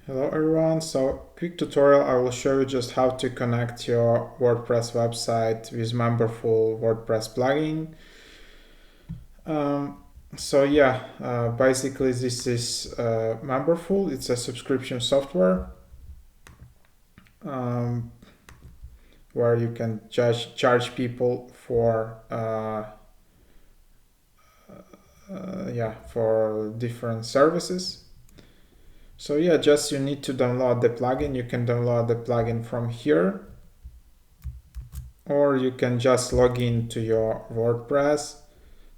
Hello everyone, so quick tutorial. I will show you just how to connect your WordPress website with Memberful WordPress plugin. Um, Basically this is Memberful. It's a subscription software um, where you can charge people for different services. So yeah, just you need to download the plugin. You can download the plugin from here, or you can just log in to your WordPress,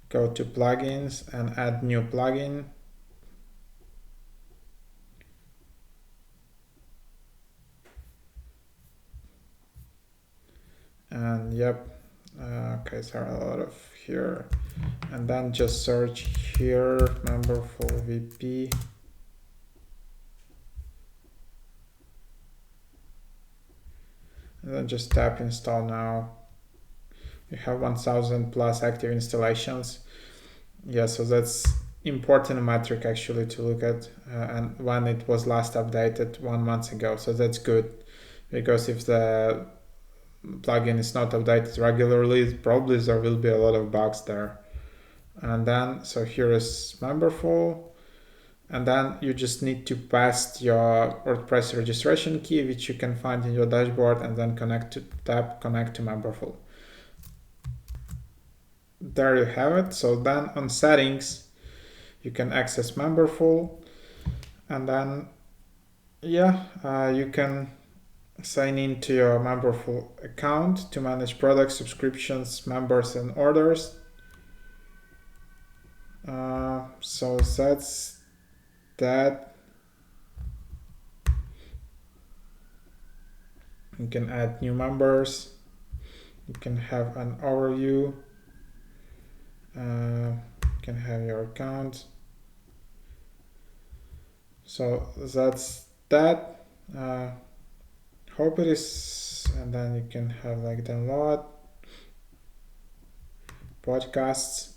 go to plugins and add new plugin. And yep, okay, so a lot of here. And then just search here, Memberful VP. And then just tap install now. You have 1000 plus active installations. Yeah, so that's important metric actually to look at, and when it was last updated 1 month ago. So that's good, because if the plugin is not updated regularly, probably there will be a lot of bugs there. And then, so here is Memberful, and then you just need to paste your WordPress registration key, which you can find in your dashboard, and then tap connect to Memberful. There you have it. So then on settings, you can access Memberful, and then you can sign in to your Memberful account to manage products, subscriptions, members, and orders. So that's that. You can add new members. You can have an overview. You can have your account. So that's that. Hope it is, and then you can have like download podcasts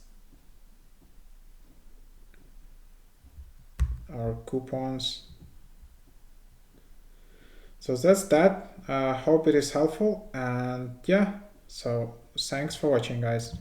or coupons. So that's that. Hope it is helpful, and yeah, so thanks for watching, guys.